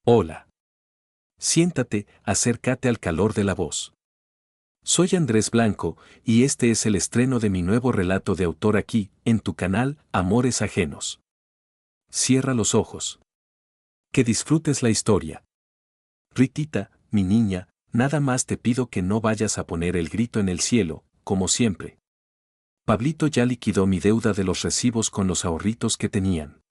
Hola. Siéntate, acércate al calor de la voz. Soy Andrés Blanco, y este es el estreno de mi nuevo relato de autor aquí, en tu canal, Amores Ajenos. Cierra los ojos. Que disfrutes la historia. Ritita, mi niña, nada más te pido que no vayas a poner el grito en el cielo, como siempre. Pablito ya liquidó mi deuda de los recibos con los ahorritos que tenían.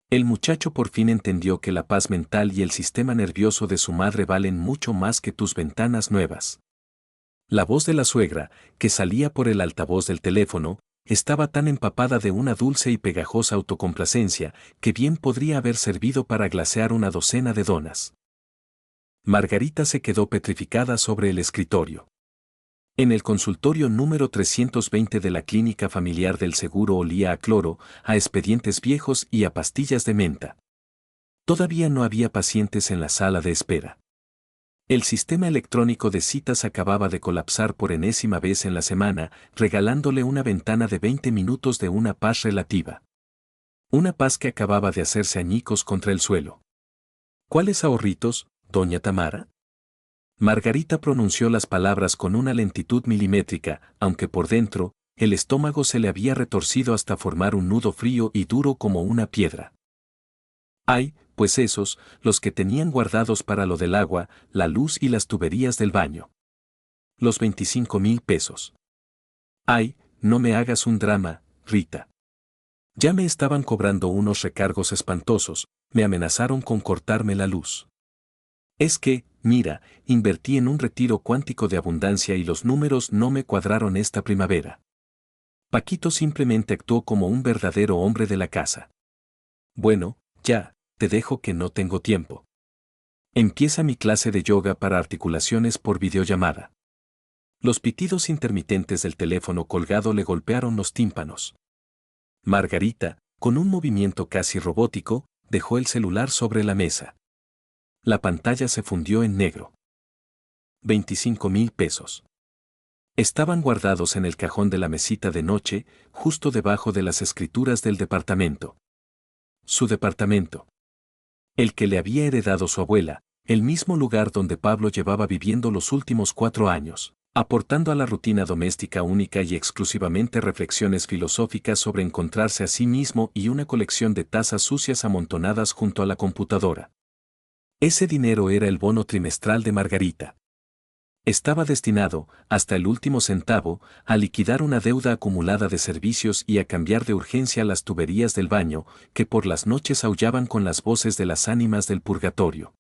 El muchacho por fin entendió que la paz mental y el sistema nervioso de su madre valen mucho más que tus ventanas nuevas. La voz de la suegra, que salía por el altavoz del teléfono, estaba tan empapada de una dulce y pegajosa autocomplacencia que bien podría haber servido para glasear una docena de donas. Margarita se quedó petrificada sobre el escritorio. En el consultorio número 320 de la clínica familiar del seguro olía a cloro, a expedientes viejos y a pastillas de menta. Todavía no había pacientes en la sala de espera. El sistema electrónico de citas acababa de colapsar por enésima vez en la semana, regalándole una ventana de 20 minutos de una paz relativa. Una paz que acababa de hacerse añicos contra el suelo. ¿Cuáles ahorritos, doña Tamara? Margarita pronunció las palabras con una lentitud milimétrica, aunque por dentro, el estómago se le había retorcido hasta formar un nudo frío y duro como una piedra. Ay, pues esos, los que tenían guardados para lo del agua, la luz y las tuberías del baño. Los 25,000 pesos. Ay, no me hagas un drama, Rita. Ya me estaban cobrando unos recargos espantosos, me amenazaron con cortarme la luz. Es que, mira, invertí en un retiro cuántico de abundancia y los números no me cuadraron esta primavera. Paquito simplemente actuó como un verdadero hombre de la casa. Bueno, ya, te dejo que no tengo tiempo. Empieza mi clase de yoga para articulaciones por videollamada. Los pitidos intermitentes del teléfono colgado le golpearon los tímpanos. Margarita, con un movimiento casi robótico, dejó el celular sobre la mesa. La pantalla se fundió en negro. 25,000 pesos. Estaban guardados en el cajón de la mesita de noche, justo debajo de las escrituras del departamento. Su departamento. El que le había heredado su abuela, el mismo lugar donde Pablo llevaba viviendo los últimos 4 años, aportando a la rutina doméstica única y exclusivamente reflexiones filosóficas sobre encontrarse a sí mismo y una colección de tazas sucias amontonadas junto a la computadora. Ese dinero era el bono trimestral de Margarita. Estaba destinado, hasta el último centavo, a liquidar una deuda acumulada de servicios y a cambiar de urgencia las tuberías del baño, que por las noches aullaban con las voces de las ánimas del purgatorio.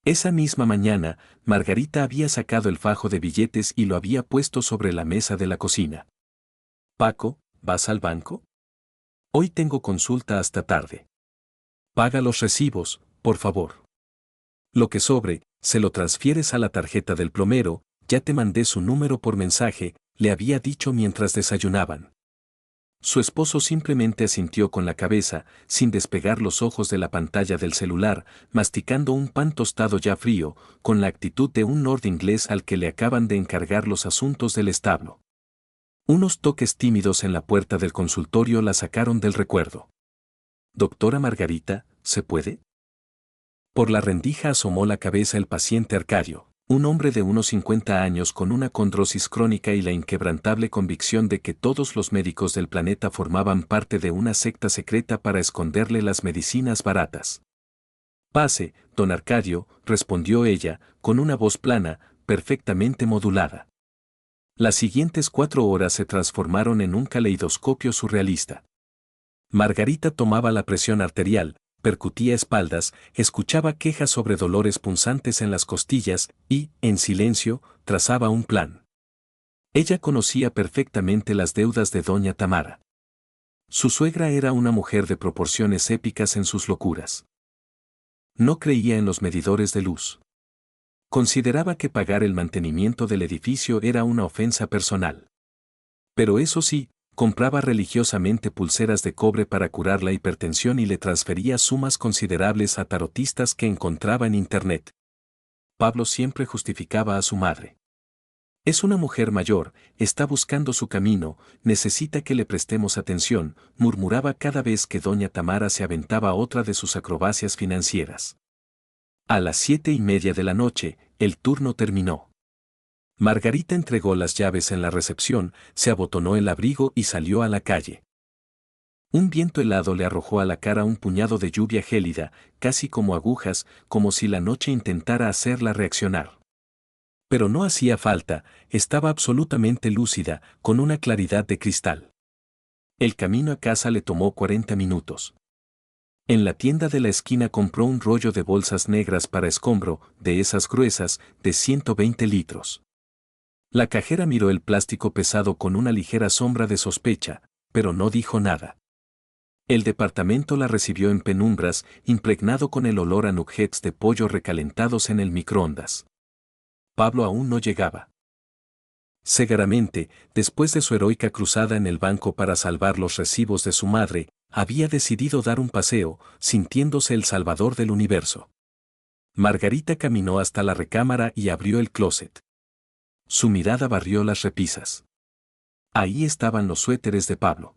Esa misma mañana, Margarita había sacado el fajo de billetes y lo había puesto sobre la mesa de la cocina. Paco, ¿vas al banco? Hoy tengo consulta hasta tarde. Paga los recibos, por favor. Lo que sobre, se lo transfieres a la tarjeta del plomero, ya te mandé su número por mensaje, le había dicho mientras desayunaban. Su esposo simplemente asintió con la cabeza, sin despegar los ojos de la pantalla del celular, masticando un pan tostado ya frío, con la actitud de un lord inglés al que le acaban de encargar los asuntos del establo. Unos toques tímidos en la puerta del consultorio la sacaron del recuerdo. Doctora Margarita, ¿se puede? Por la rendija asomó la cabeza el paciente Arcadio, un hombre de unos 50 años con una condrosis crónica y la inquebrantable convicción de que todos los médicos del planeta formaban parte de una secta secreta para esconderle las medicinas baratas. Pase, don Arcadio, respondió ella, con una voz plana, perfectamente modulada. Las siguientes 4 horas se transformaron en un caleidoscopio surrealista. Margarita tomaba la presión arterial, percutía espaldas, escuchaba quejas sobre dolores punzantes en las costillas y, en silencio, trazaba un plan. Ella conocía perfectamente las deudas de doña Tamara. Su suegra era una mujer de proporciones épicas en sus locuras. No creía en los medidores de luz. Consideraba que pagar el mantenimiento del edificio era una ofensa personal. Pero eso sí, compraba religiosamente pulseras de cobre para curar la hipertensión y le transfería sumas considerables a tarotistas que encontraba en Internet. Pablo siempre justificaba a su madre. Es una mujer mayor, está buscando su camino, necesita que le prestemos atención, murmuraba cada vez que doña Tamara se aventaba otra de sus acrobacias financieras. A las 7:30 de la noche, el turno terminó. Margarita entregó las llaves en la recepción, se abotonó el abrigo y salió a la calle. Un viento helado le arrojó a la cara un puñado de lluvia gélida, casi como agujas, como si la noche intentara hacerla reaccionar. Pero no hacía falta, estaba absolutamente lúcida, con una claridad de cristal. El camino a casa le tomó 40 minutos. En la tienda de la esquina compró un rollo de bolsas negras para escombro, de esas gruesas, de 120 litros. La cajera miró el plástico pesado con una ligera sombra de sospecha, pero no dijo nada. El departamento la recibió en penumbras, impregnado con el olor a nuggets de pollo recalentados en el microondas. Pablo aún no llegaba. Segaramente, después de su heroica cruzada en el banco para salvar los recibos de su madre, había decidido dar un paseo, sintiéndose el salvador del universo. Margarita caminó hasta la recámara y abrió el closet. Su mirada barrió las repisas. Ahí estaban los suéteres de Pablo.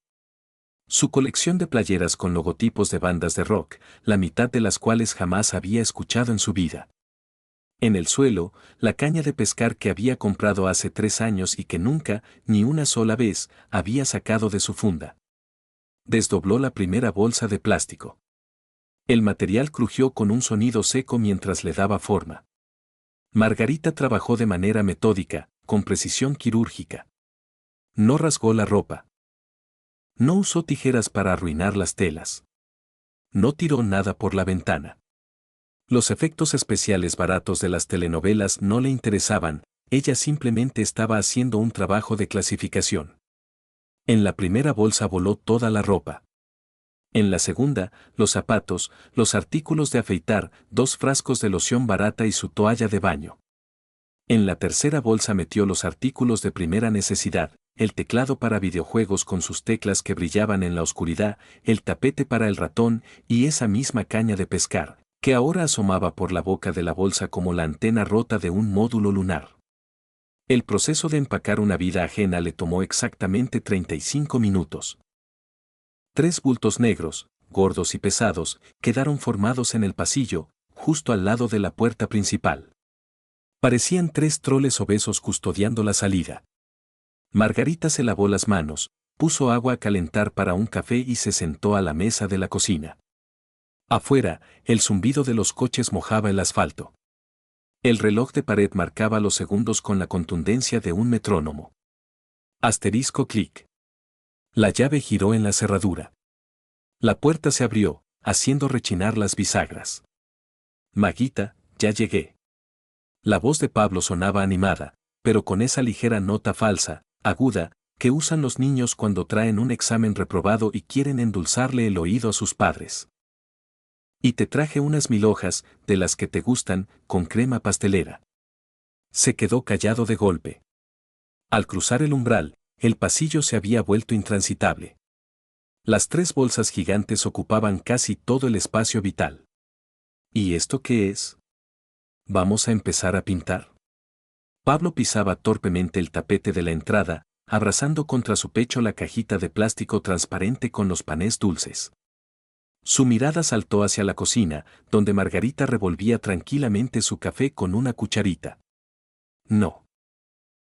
Su colección de playeras con logotipos de bandas de rock, la mitad de las cuales jamás había escuchado en su vida. En el suelo, la caña de pescar que había comprado hace 3 años y que nunca, ni una sola vez, había sacado de su funda. Desdobló la primera bolsa de plástico. El material crujió con un sonido seco mientras le daba forma. Margarita trabajó de manera metódica, con precisión quirúrgica. No rasgó la ropa. No usó tijeras para arruinar las telas. No tiró nada por la ventana. Los efectos especiales baratos de las telenovelas no le interesaban, ella simplemente estaba haciendo un trabajo de clasificación. En la primera bolsa voló toda la ropa. En la segunda, los zapatos, los artículos de afeitar, 2 frascos de loción barata y su toalla de baño. En la tercera bolsa metió los artículos de primera necesidad, el teclado para videojuegos con sus teclas que brillaban en la oscuridad, el tapete para el ratón y esa misma caña de pescar, que ahora asomaba por la boca de la bolsa como la antena rota de un módulo lunar. El proceso de empacar una vida ajena le tomó exactamente 35 minutos. 3 bultos negros, gordos y pesados, quedaron formados en el pasillo, justo al lado de la puerta principal. Parecían 3 troles obesos custodiando la salida. Margarita se lavó las manos, puso agua a calentar para un café y se sentó a la mesa de la cocina. Afuera, el zumbido de los coches mojaba el asfalto. El reloj de pared marcaba los segundos con la contundencia de un metrónomo. Asterisco clic. La llave giró en la cerradura. La puerta se abrió, haciendo rechinar las bisagras. Maguita, ya llegué. La voz de Pablo sonaba animada, pero con esa ligera nota falsa, aguda, que usan los niños cuando traen un examen reprobado y quieren endulzarle el oído a sus padres. Y te traje unas 1000 hojas, de las que te gustan, con crema pastelera. Se quedó callado de golpe. Al cruzar el umbral, el pasillo se había vuelto intransitable. Las 3 bolsas gigantes ocupaban casi todo el espacio vital. ¿Y esto qué es? ¿Vamos a empezar a pintar? Pablo pisaba torpemente el tapete de la entrada, abrazando contra su pecho la cajita de plástico transparente con los panés dulces. Su mirada saltó hacia la cocina, donde Margarita revolvía tranquilamente su café con una cucharita. No.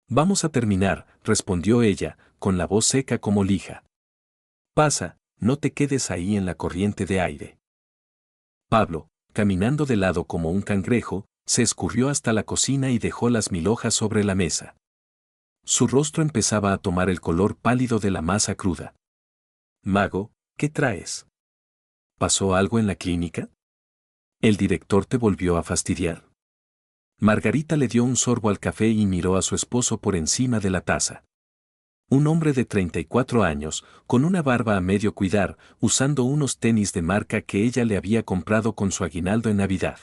Vamos a terminar, respondió ella, con la voz seca como lija. Pasa, no te quedes ahí en la corriente de aire. Pablo, caminando de lado como un cangrejo, se escurrió hasta la cocina y dejó las 1000 hojas sobre la mesa. Su rostro empezaba a tomar el color pálido de la masa cruda. Mago, ¿qué traes? ¿Pasó algo en la clínica? ¿El director te volvió a fastidiar? Margarita le dio un sorbo al café y miró a su esposo por encima de la taza. Un hombre de 34 años, con una barba a medio cuidar, usando unos tenis de marca que ella le había comprado con su aguinaldo en Navidad.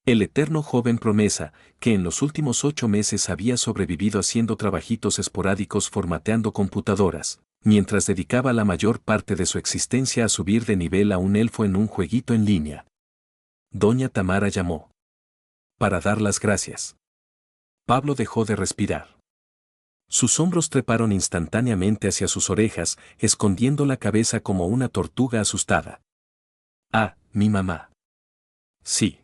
El eterno joven promesa, que en los últimos 8 meses había sobrevivido haciendo trabajitos esporádicos formateando computadoras, mientras dedicaba la mayor parte de su existencia a subir de nivel a un elfo en un jueguito en línea. Doña Tamara llamó. Para dar las gracias. Pablo dejó de respirar. Sus hombros treparon instantáneamente hacia sus orejas, escondiendo la cabeza como una tortuga asustada. Ah, mi mamá. Sí.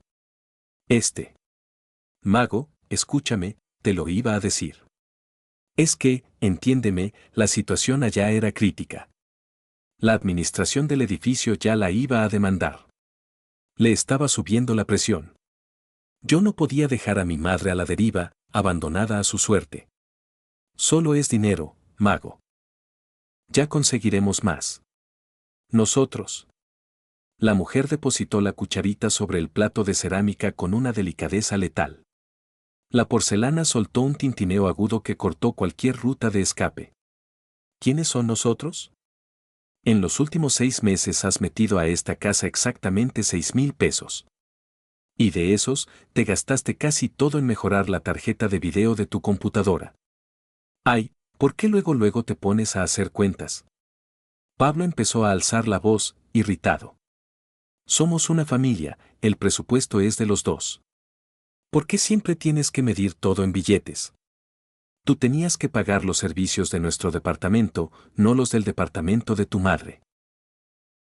Mago, escúchame, te lo iba a decir. Es que, entiéndeme, la situación allá era crítica. La administración del edificio ya la iba a demandar. Le estaba subiendo la presión. Yo no podía dejar a mi madre a la deriva, abandonada a su suerte. Solo es dinero, Mago. Ya conseguiremos más. Nosotros. La mujer depositó la cucharita sobre el plato de cerámica con una delicadeza letal. La porcelana soltó un tintineo agudo que cortó cualquier ruta de escape. ¿Quiénes son nosotros? En los últimos 6 meses has metido a esta casa exactamente 6,000 pesos. Y de esos, te gastaste casi todo en mejorar la tarjeta de video de tu computadora. Ay, ¿por qué luego te pones a hacer cuentas? Pablo empezó a alzar la voz, irritado. Somos una familia, el presupuesto es de los dos. ¿Por qué siempre tienes que medir todo en billetes? Tú tenías que pagar los servicios de nuestro departamento, no los del departamento de tu madre.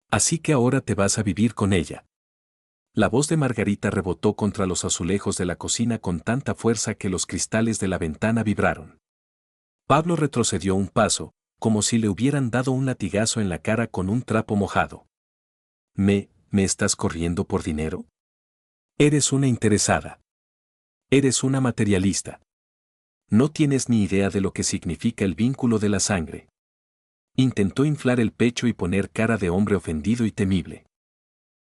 Así que ahora te vas a vivir con ella. La voz de Margarita rebotó contra los azulejos de la cocina con tanta fuerza que los cristales de la ventana vibraron. Pablo retrocedió un paso, como si le hubieran dado un latigazo en la cara con un trapo mojado. ¿Me estás corriendo por dinero? Eres una interesada. Eres una materialista. No tienes ni idea de lo que significa el vínculo de la sangre. Intentó inflar el pecho y poner cara de hombre ofendido y temible.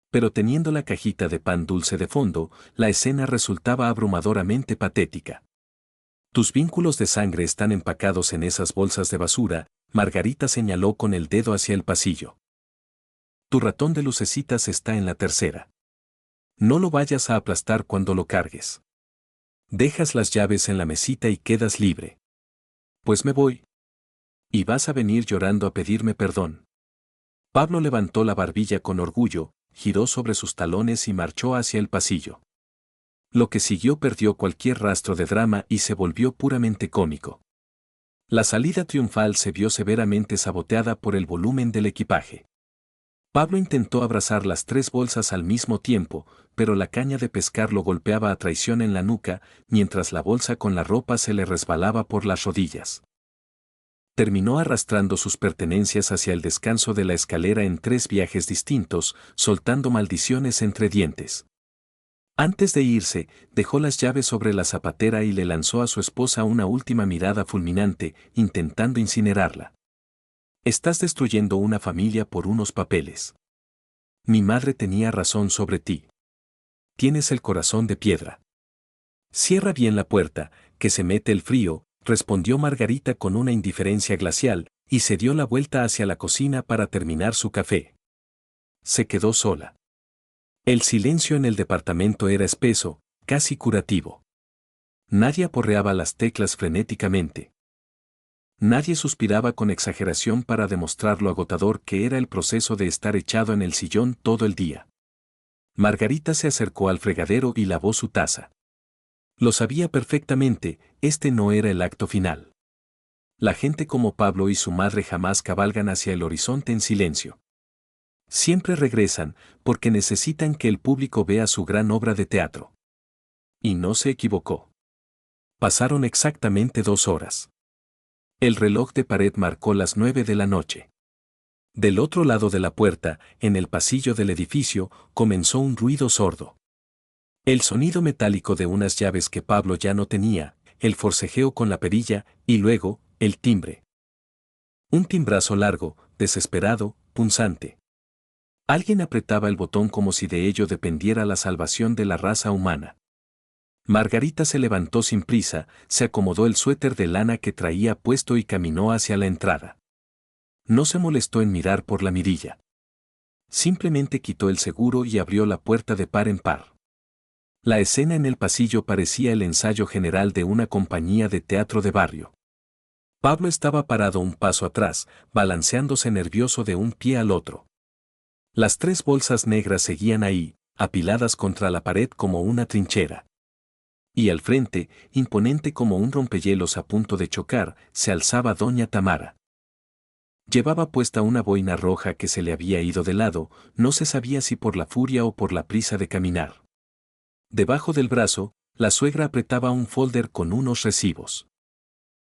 Pero teniendo la cajita de pan dulce de fondo, la escena resultaba abrumadoramente patética. Tus vínculos de sangre están empacados en esas bolsas de basura, Margarita señaló con el dedo hacia el pasillo. Tu ratón de lucecitas está en la tercera. No lo vayas a aplastar cuando lo cargues. Dejas las llaves en la mesita y quedas libre. Pues me voy. Y vas a venir llorando a pedirme perdón. Pablo levantó la barbilla con orgullo, giró sobre sus talones y marchó hacia el pasillo. Lo que siguió perdió cualquier rastro de drama y se volvió puramente cómico. La salida triunfal se vio severamente saboteada por el volumen del equipaje. Pablo intentó abrazar las 3 bolsas al mismo tiempo, pero la caña de pescar lo golpeaba a traición en la nuca, mientras la bolsa con la ropa se le resbalaba por las rodillas. Terminó arrastrando sus pertenencias hacia el descanso de la escalera en 3 viajes distintos, soltando maldiciones entre dientes. Antes de irse, dejó las llaves sobre la zapatera y le lanzó a su esposa una última mirada fulminante, intentando incinerarla. Estás destruyendo una familia por unos papeles. Mi madre tenía razón sobre ti. Tienes el corazón de piedra. Cierra bien la puerta, que se mete el frío, respondió Margarita con una indiferencia glacial, y se dio la vuelta hacia la cocina para terminar su café. Se quedó sola. El silencio en el departamento era espeso, casi curativo. Nadie aporreaba las teclas frenéticamente. Nadie suspiraba con exageración para demostrar lo agotador que era el proceso de estar echado en el sillón todo el día. Margarita se acercó al fregadero y lavó su taza. Lo sabía perfectamente, este no era el acto final. La gente como Pablo y su madre jamás cabalgan hacia el horizonte en silencio. Siempre regresan, porque necesitan que el público vea su gran obra de teatro. Y no se equivocó. Pasaron exactamente 2 horas. El reloj de pared marcó las 9 de la noche. Del otro lado de la puerta, en el pasillo del edificio, comenzó un ruido sordo. El sonido metálico de unas llaves que Pablo ya no tenía, el forcejeo con la perilla, y luego, el timbre. Un timbrazo largo, desesperado, punzante. Alguien apretaba el botón como si de ello dependiera la salvación de la raza humana. Margarita se levantó sin prisa, se acomodó el suéter de lana que traía puesto y caminó hacia la entrada. No se molestó en mirar por la mirilla. Simplemente quitó el seguro y abrió la puerta de par en par. La escena en el pasillo parecía el ensayo general de una compañía de teatro de barrio. Pablo estaba parado un paso atrás, balanceándose nervioso de un pie al otro. Las 3 bolsas negras seguían ahí, apiladas contra la pared como una trinchera. Y al frente, imponente como un rompehielos a punto de chocar, se alzaba doña Tamara. Llevaba puesta una boina roja que se le había ido de lado, no se sabía si por la furia o por la prisa de caminar. Debajo del brazo, la suegra apretaba un folder con unos recibos.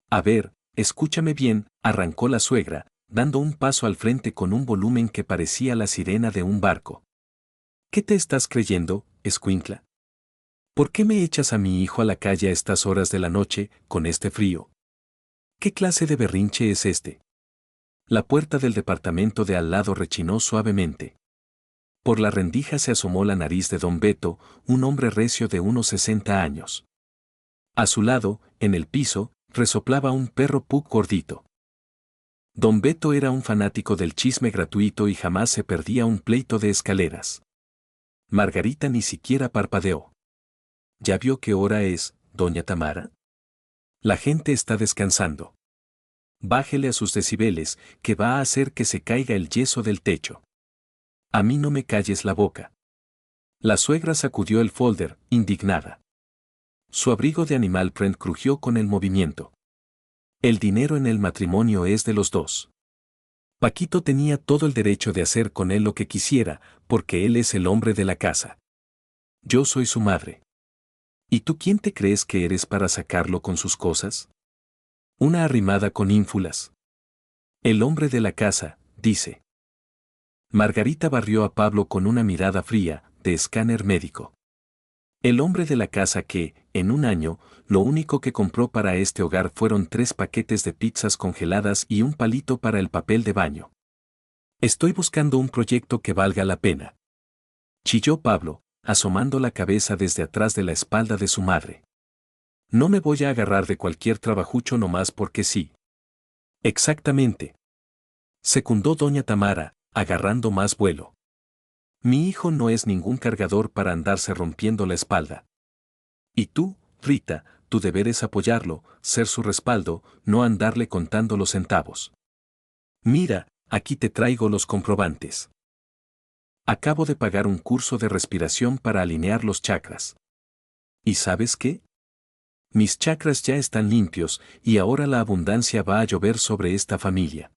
A ver, escúchame bien, arrancó la suegra, dando un paso al frente con un volumen que parecía la sirena de un barco. ¿Qué te estás creyendo, escuincla? ¿Por qué me echas a mi hijo a la calle a estas horas de la noche, con este frío? ¿Qué clase de berrinche es este? La puerta del departamento de al lado rechinó suavemente. Por la rendija se asomó la nariz de don Beto, un hombre recio de unos 60 años. A su lado, en el piso, resoplaba un perro pug gordito. Don Beto era un fanático del chisme gratuito y jamás se perdía un pleito de escaleras. Margarita ni siquiera parpadeó. ¿Ya vio qué hora es, doña Tamara? La gente está descansando. Bájele a sus decibeles, que va a hacer que se caiga el yeso del techo. A mí no me calles la boca. La suegra sacudió el folder, indignada. Su abrigo de animal print crujió con el movimiento. El dinero en el matrimonio es de los dos. Paquito tenía todo el derecho de hacer con él lo que quisiera, porque él es el hombre de la casa. Yo soy su madre. ¿Y tú quién te crees que eres para sacarlo con sus cosas? Una arrimada con ínfulas. El hombre de la casa, dice. Margarita barrió a Pablo con una mirada fría, de escáner médico. El hombre de la casa que, en un año, lo único que compró para este hogar fueron 3 paquetes de pizzas congeladas y un palito para el papel de baño. Estoy buscando un proyecto que valga la pena. Chilló Pablo, asomando la cabeza desde atrás de la espalda de su madre. No me voy a agarrar de cualquier trabajucho nomás porque sí. Exactamente. Secundó doña Tamara, agarrando más vuelo. Mi hijo no es ningún cargador para andarse rompiendo la espalda. Y tú, Rita, tu deber es apoyarlo, ser su respaldo, no andarle contando los centavos. Mira, aquí te traigo los comprobantes. Acabo de pagar un curso de respiración para alinear los chakras. ¿Y sabes qué? Mis chakras ya están limpios y ahora la abundancia va a llover sobre esta familia.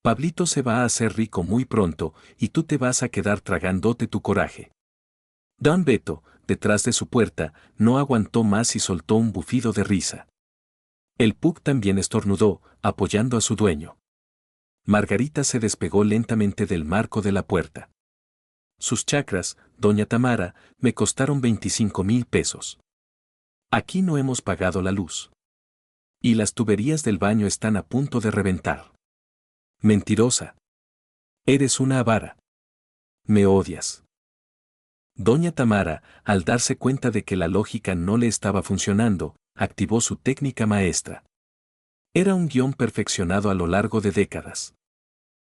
Pablito se va a hacer rico muy pronto y tú te vas a quedar tragándote tu coraje. Don Beto, detrás de su puerta, no aguantó más y soltó un bufido de risa. El pug también estornudó, apoyando a su dueño. Margarita se despegó lentamente del marco de la puerta. Sus chakras, doña Tamara, me costaron 25,000 pesos. Aquí no hemos pagado la luz. Y las tuberías del baño están a punto de reventar. Mentirosa. Eres una avara. Me odias. Doña Tamara, al darse cuenta de que la lógica no le estaba funcionando, activó su técnica maestra. Era un guión perfeccionado a lo largo de décadas.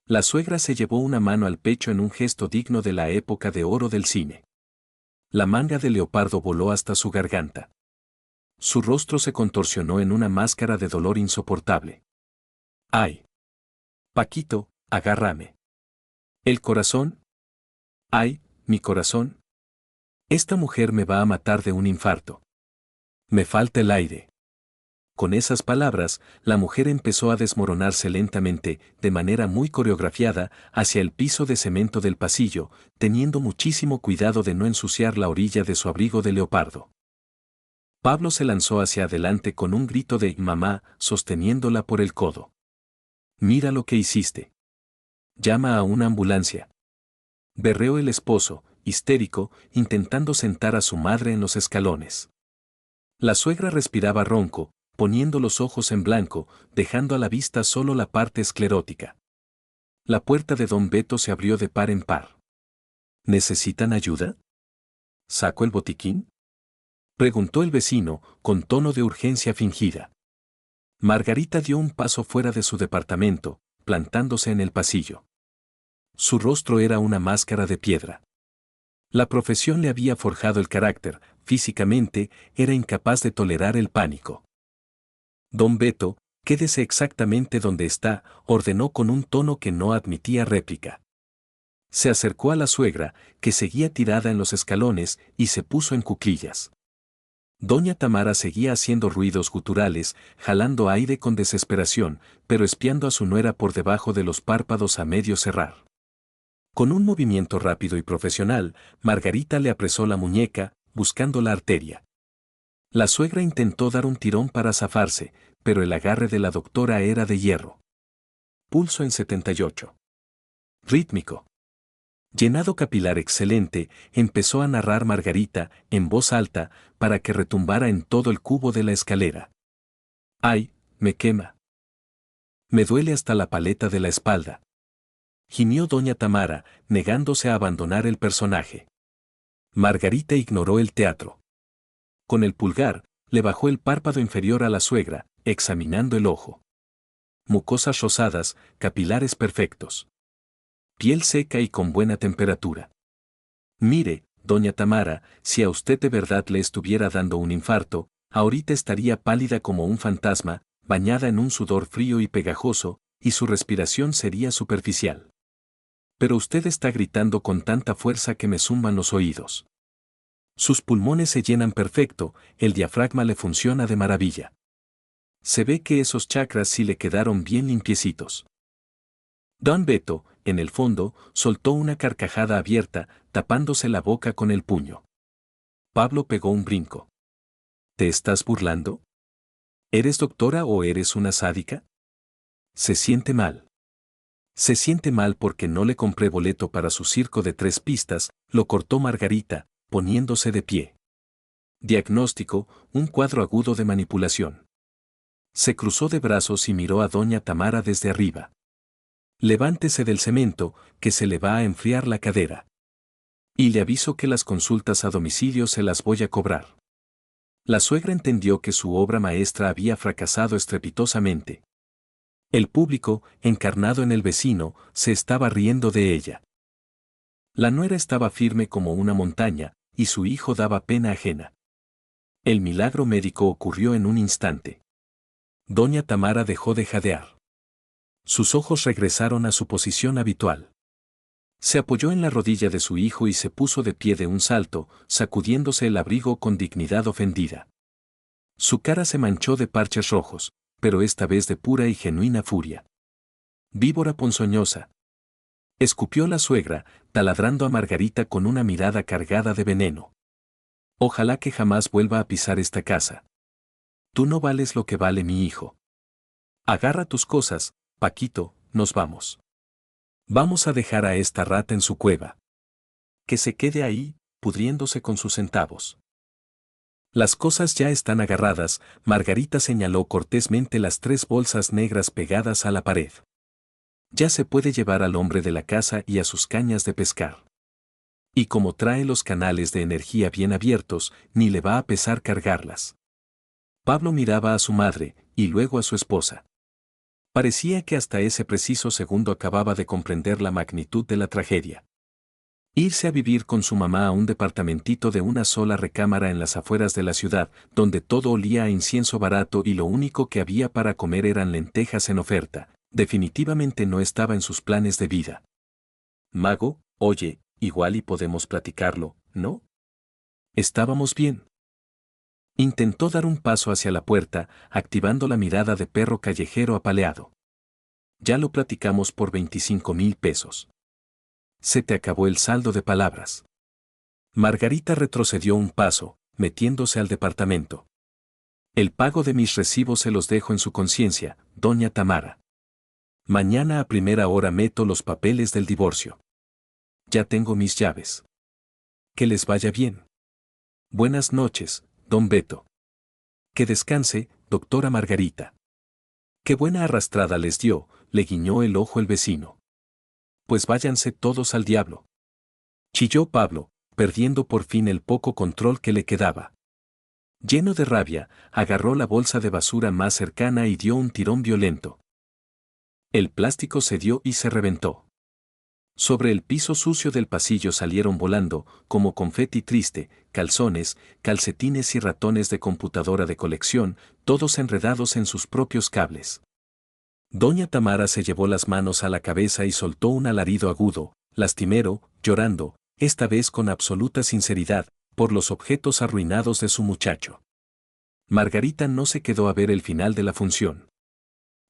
La suegra se llevó una mano al pecho en un gesto digno de la época de oro del cine. La manga de leopardo voló hasta su garganta. Su rostro se contorsionó en una máscara de dolor insoportable. ¡Ay! Paquito, agárrame. ¿El corazón? ¡Ay, mi corazón! Esta mujer me va a matar de un infarto. Me falta el aire. Con esas palabras, la mujer empezó a desmoronarse lentamente, de manera muy coreografiada, hacia el piso de cemento del pasillo, teniendo muchísimo cuidado de no ensuciar la orilla de su abrigo de leopardo. Pablo se lanzó hacia adelante con un grito de «mamá», sosteniéndola por el codo. «Mira lo que hiciste. Llama a una ambulancia». Berreó el esposo, histérico, intentando sentar a su madre en los escalones. La suegra respiraba ronco, poniendo los ojos en blanco, dejando a la vista solo la parte esclerótica. La puerta de don Beto se abrió de par en par. ¿Necesitan ayuda? ¿Saco el botiquín?, preguntó el vecino, con tono de urgencia fingida. Margarita dio un paso fuera de su departamento, plantándose en el pasillo. Su rostro era una máscara de piedra. La profesión le había forjado el carácter, físicamente, era incapaz de tolerar el pánico. Don Beto, quédese exactamente donde está, ordenó con un tono que no admitía réplica. Se acercó a la suegra, que seguía tirada en los escalones, y se puso en cuclillas. Doña Tamara seguía haciendo ruidos guturales, jalando aire con desesperación, pero espiando a su nuera por debajo de los párpados a medio cerrar. Con un movimiento rápido y profesional, Margarita le apresó la muñeca, buscando la arteria. La suegra intentó dar un tirón para zafarse, pero el agarre de la doctora era de hierro. Pulso en 78. Rítmico. Llenado capilar excelente, empezó a narrar Margarita, en voz alta, para que retumbara en todo el cubo de la escalera. ¡Ay, me quema! Me duele hasta la paleta de la espalda. Gimió doña Tamara, negándose a abandonar el personaje. Margarita ignoró el teatro. Con el pulgar, le bajó el párpado inferior a la suegra, examinando el ojo. Mucosas rosadas, capilares perfectos. Piel seca y con buena temperatura. Mire, doña Tamara, si a usted de verdad le estuviera dando un infarto, ahorita estaría pálida como un fantasma, bañada en un sudor frío y pegajoso, y su respiración sería superficial. Pero usted está gritando con tanta fuerza que me zumban los oídos. Sus pulmones se llenan perfecto, el diafragma le funciona de maravilla. Se ve que esos chakras sí le quedaron bien limpiecitos. Don Beto, en el fondo, soltó una carcajada abierta, tapándose la boca con el puño. Pablo pegó un brinco. ¿Te estás burlando? ¿Eres doctora o eres una sádica? Se siente mal. Se siente mal porque no le compré boleto para su circo de 3 pistas, lo cortó Margarita, poniéndose de pie. Diagnóstico, un cuadro agudo de manipulación. Se cruzó de brazos y miró a doña Tamara desde arriba. Levántese del cemento, que se le va a enfriar la cadera. Y le aviso que las consultas a domicilio se las voy a cobrar. La suegra entendió que su obra maestra había fracasado estrepitosamente. El público, encarnado en el vecino, se estaba riendo de ella. La nuera estaba firme como una montaña, y su hijo daba pena ajena. El milagro médico ocurrió en un instante. Doña Tamara dejó de jadear. Sus ojos regresaron a su posición habitual. Se apoyó en la rodilla de su hijo y se puso de pie de un salto, sacudiéndose el abrigo con dignidad ofendida. Su cara se manchó de parches rojos, pero esta vez de pura y genuina furia. Víbora ponzoñosa. Escupió la suegra, taladrando a Margarita con una mirada cargada de veneno. Ojalá que jamás vuelva a pisar esta casa. Tú no vales lo que vale mi hijo. Agarra tus cosas, Paquito, nos vamos. Vamos a dejar a esta rata en su cueva. Que se quede ahí, pudriéndose con sus centavos. Las cosas ya están agarradas, Margarita señaló cortésmente las 3 bolsas negras pegadas a la pared. Ya se puede llevar al hombre de la casa y a sus cañas de pescar. Y como trae los canales de energía bien abiertos, ni le va a pesar cargarlas. Pablo miraba a su madre, y luego a su esposa. Parecía que hasta ese preciso segundo acababa de comprender la magnitud de la tragedia. Irse a vivir con su mamá a un departamentito de una sola recámara en las afueras de la ciudad, donde todo olía a incienso barato y lo único que había para comer eran lentejas en oferta, definitivamente no estaba en sus planes de vida. Mago, oye, igual y podemos platicarlo, ¿no? Estábamos bien. Intentó dar un paso hacia la puerta, activando la mirada de perro callejero apaleado. Ya lo platicamos por 25,000 pesos. Se te acabó el saldo de palabras. Margarita retrocedió un paso, metiéndose al departamento. El pago de mis recibos se los dejo en su conciencia, doña Tamara. Mañana a primera hora meto los papeles del divorcio. Ya tengo mis llaves. Que les vaya bien. Buenas noches, don Beto. Que descanse, doctora Margarita. Qué buena arrastrada les dio, le guiñó el ojo el vecino. Pues váyanse todos al diablo. Chilló Pablo, perdiendo por fin el poco control que le quedaba. Lleno de rabia, agarró la bolsa de basura más cercana y dio un tirón violento. El plástico cedió y se reventó. Sobre el piso sucio del pasillo salieron volando, como confeti triste, calzones, calcetines y ratones de computadora de colección, todos enredados en sus propios cables. Doña Tamara se llevó las manos a la cabeza y soltó un alarido agudo, lastimero, llorando, esta vez con absoluta sinceridad, por los objetos arruinados de su muchacho. Margarita no se quedó a ver el final de la función.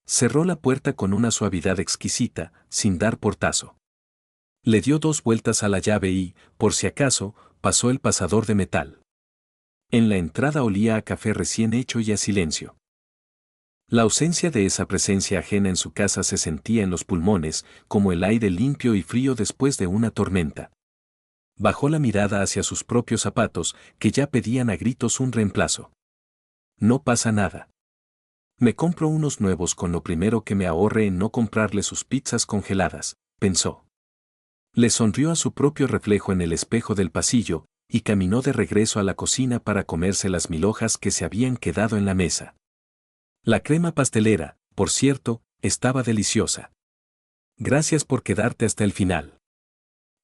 Cerró la puerta con una suavidad exquisita, sin dar portazo. Le dio 2 vueltas a la llave y, por si acaso, pasó el pasador de metal. En la entrada olía a café recién hecho y a silencio. La ausencia de esa presencia ajena en su casa se sentía en los pulmones, como el aire limpio y frío después de una tormenta. Bajó la mirada hacia sus propios zapatos, que ya pedían a gritos un reemplazo. No pasa nada. Me compro unos nuevos con lo primero que me ahorre en no comprarle sus pizzas congeladas, pensó. Le sonrió a su propio reflejo en el espejo del pasillo, y caminó de regreso a la cocina para comerse las 1000 hojas que se habían quedado en la mesa. La crema pastelera, por cierto, estaba deliciosa. Gracias por quedarte hasta el final.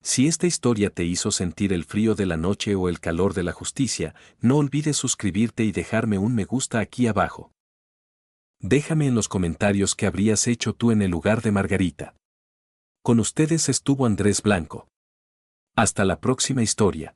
Si esta historia te hizo sentir el frío de la noche o el calor de la justicia, no olvides suscribirte y dejarme un me gusta aquí abajo. Déjame en los comentarios qué habrías hecho tú en el lugar de Margarita. Con ustedes estuvo Andrés Blanco. Hasta la próxima historia.